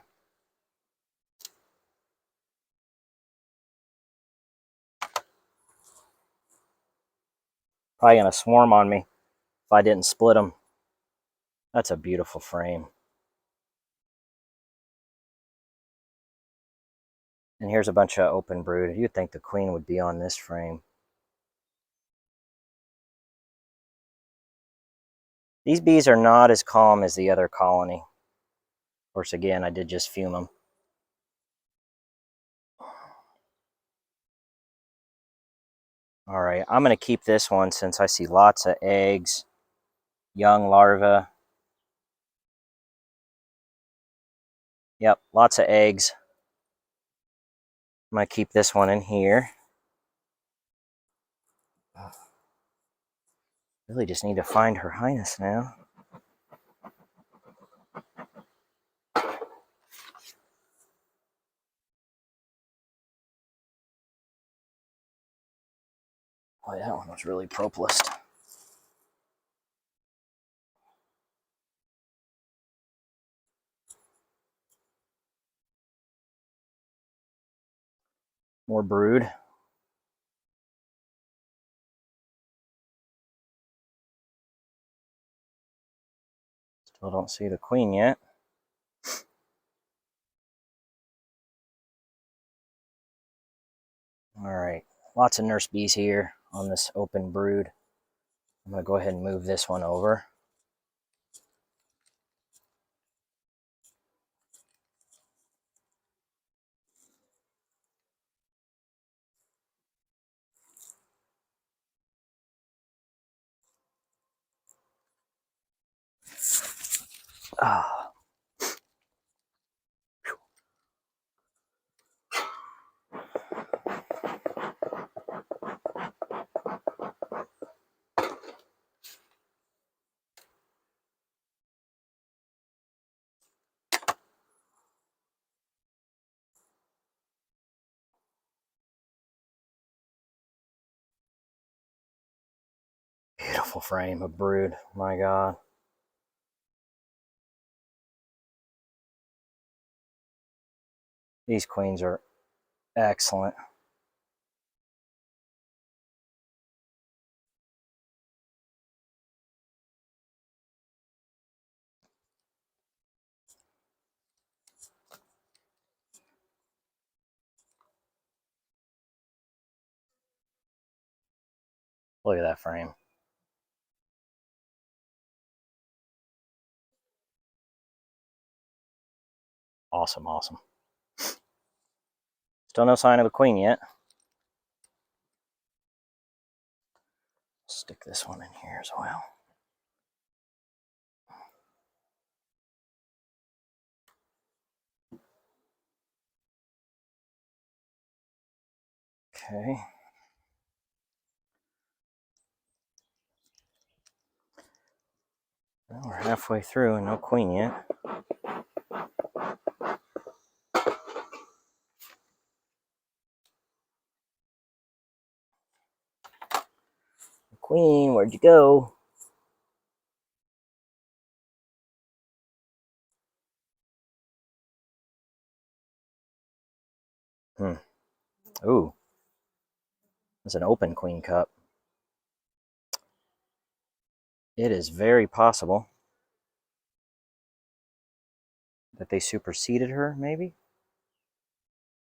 Probably going to swarm on me if I didn't split them. That's a beautiful frame. And here's a bunch of open brood. You'd think the queen would be on this frame. These bees are not as calm as the other colony. Of course, again, I did just fume them. All right, I'm going to keep this one since I see lots of eggs, young larvae. Yep, lots of eggs. I'm going to keep this one in here. Really just need to find Her Highness now. Boy, that one was really propolised. More brood. Still don't see the queen yet. All right, lots of nurse bees here on this open brood. I'm gonna go ahead and move this one over. Ah, beautiful frame of brood. My God. These queens are excellent. Look at that frame. Awesome, awesome. Still no sign of the queen yet. Stick this one in here as well. Okay. Well, we're halfway through and no queen yet. Queen, where'd you go? Ooh, it's an open queen cup. It is very possible that they superseded her, maybe?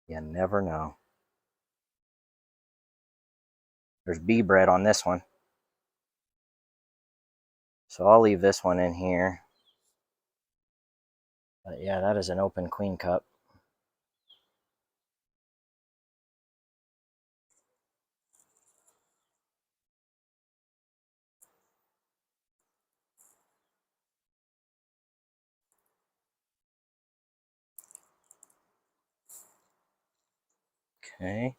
You never know. There's bee bread on this one. So I'll leave this one in here. But yeah, that is an open queen cup. Okay.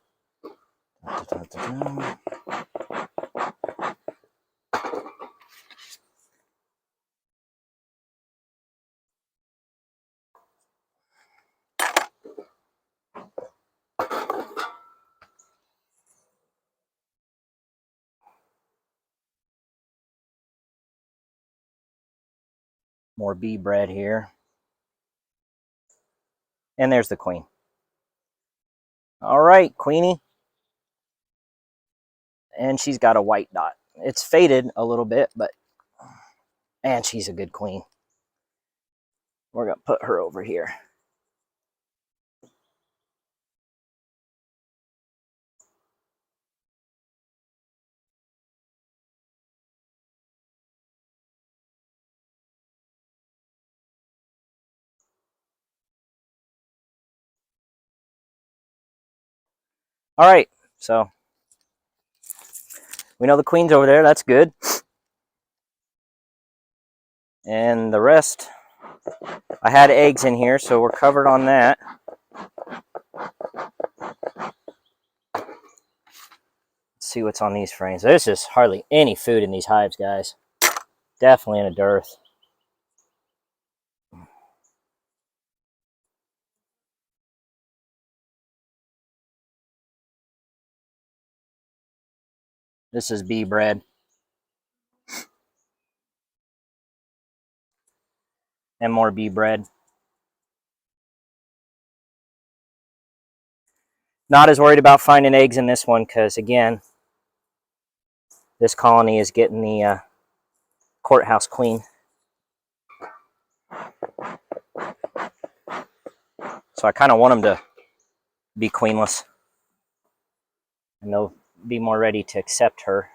More bee bread here. And there's the queen. All right, Queenie. And she's got a white dot. It's faded a little bit, but and she's a good queen. We're gonna put her over here. All right, so we know the queen's over there. That's good. And the rest, I had eggs in here, so we're covered on that. Let's see what's on these frames. There's just hardly any food in these hives, guys. Definitely in a dearth. This is bee bread. And more bee bread. Not as worried about finding eggs in this one because, again, this colony is getting the courthouse queen. So I kind of want them to be queenless. And they'll be more ready to accept her.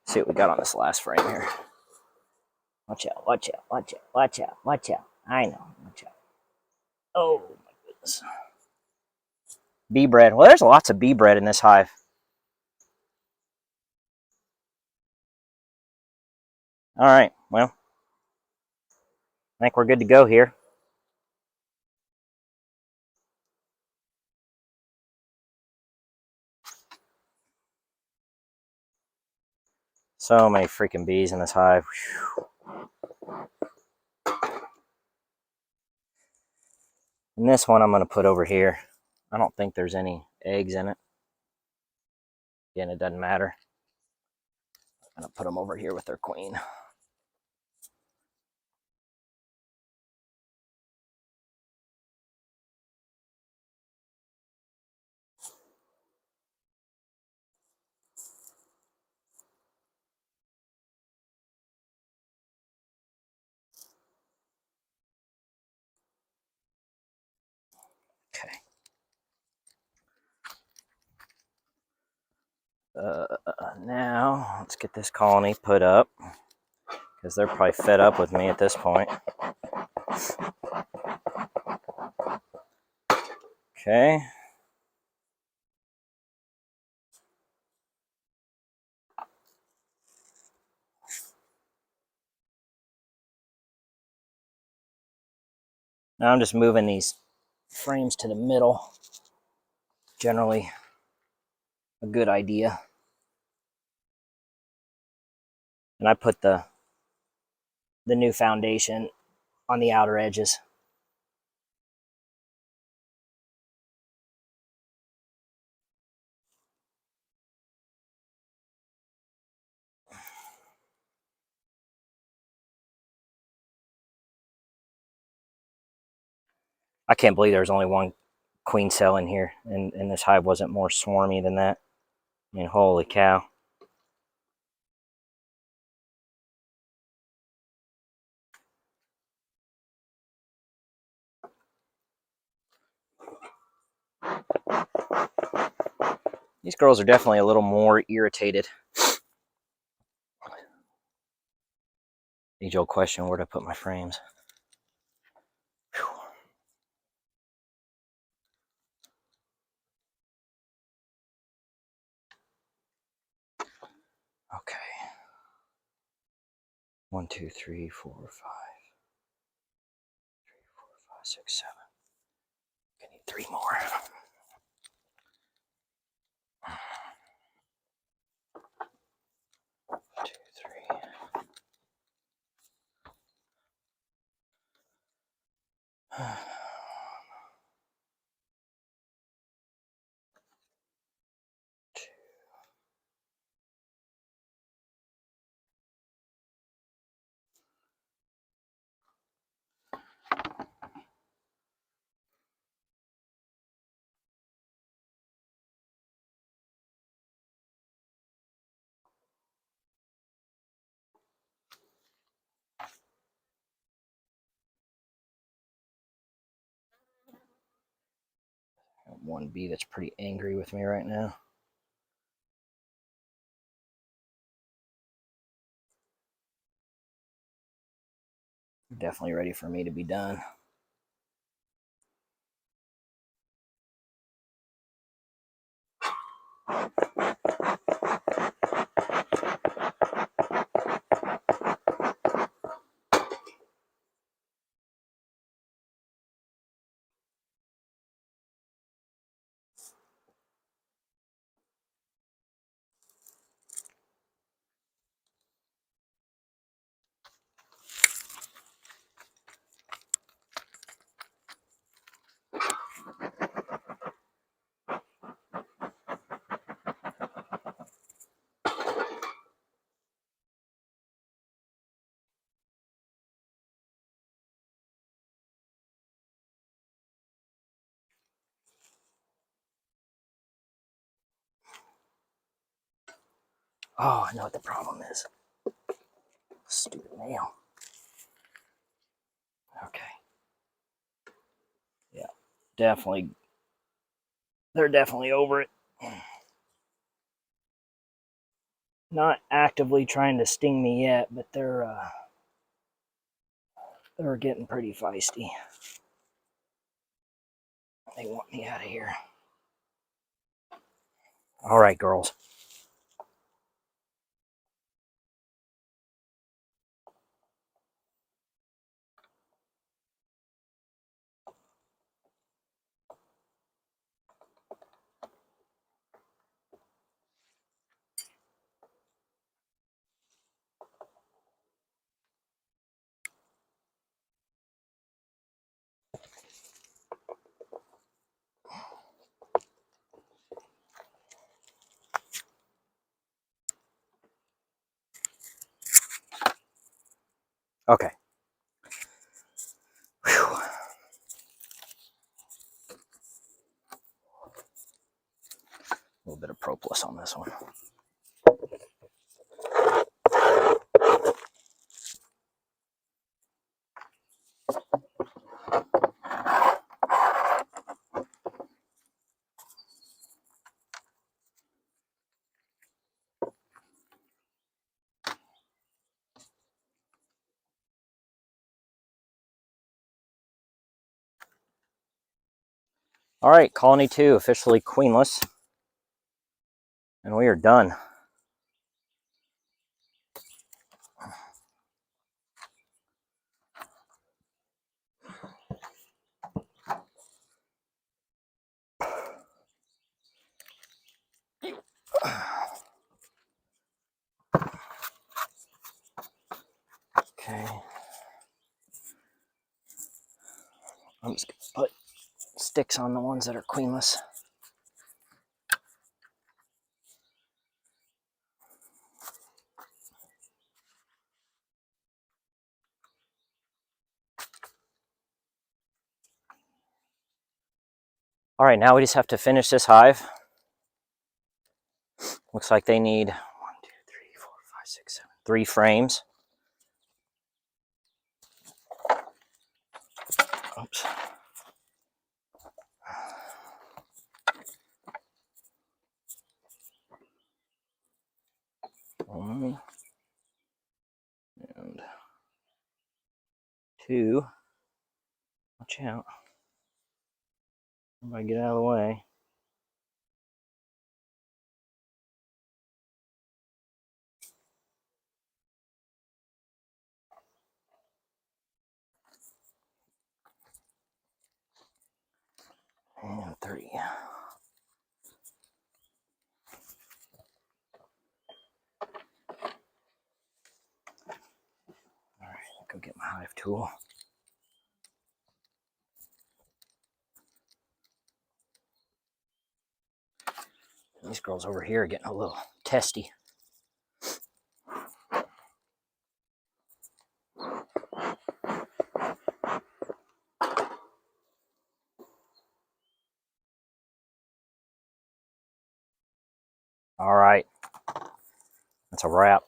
See what we got on this last frame here. Watch out, watch out, watch out, watch out, watch out. I know, watch out. Oh my goodness. Bee bread. Well, there's lots of bee bread in this hive. All right, well, I think we're good to go here. So many freaking bees in this hive. Whew. And this one I'm going to put over here. I don't think there's any eggs in it. Again, it doesn't matter. I'm going to put them over here with their queen. Okay. Now, let's get this colony put up because they're probably fed up with me at this point. Okay. Now I'm just moving these frames to the middle. Generally a good idea. And I put the new foundation on the outer edges. I can't believe there's only one queen cell in here, and this hive wasn't more swarmy than that. I mean, holy cow. These girls are definitely a little more irritated. Age-old question, where to put my frames? Whew. Okay. 1, 2, 3, 4, 5. 3, 4, 5, 6, 7. I need 3 more. 2, 3. One bee that's pretty angry with me right now. Definitely ready for me to be done. Oh, I know what the problem is. Stupid nail. Okay. Yeah, definitely. They're definitely over it. Not actively trying to sting me yet, but they're getting pretty feisty. They want me out of here. All right, girls. Okay. Whew. A little bit of propolis on this one. All right, colony 2 officially queenless, and we are done. Okay. I'm just gonna put sticks on the ones that are queenless. All right, now we just have to finish this hive. Looks like they need 1, 2, 3, 4, 5, 6, 7, 3 frames. Oops. One and 2. Watch out. Everybody get out of the way. And 3. All right, go get my hive tool. These girls over here are getting a little testy. All right, that's a wrap.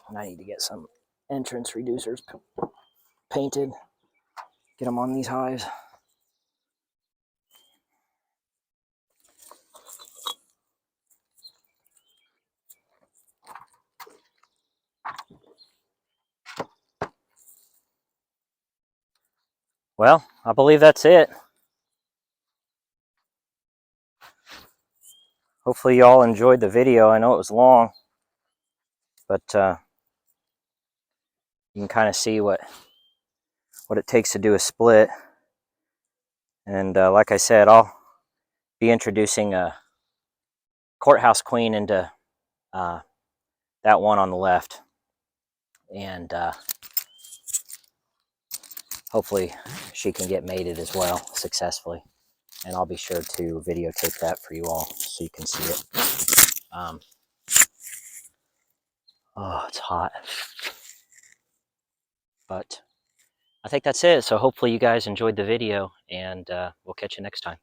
And I need to get some entrance reducers painted, get them on these hives. Well, I believe that's it. Hopefully you all enjoyed the video. I know it was long, but you can kind of see what it takes to do a split. And like I said, I'll be introducing a courthouse queen into that one on the left. And hopefully she can get mated as well successfully. And I'll be sure to videotape that for you all so you can see it. Oh, it's hot. But I think that's it. So hopefully you guys enjoyed the video, and we'll catch you next time.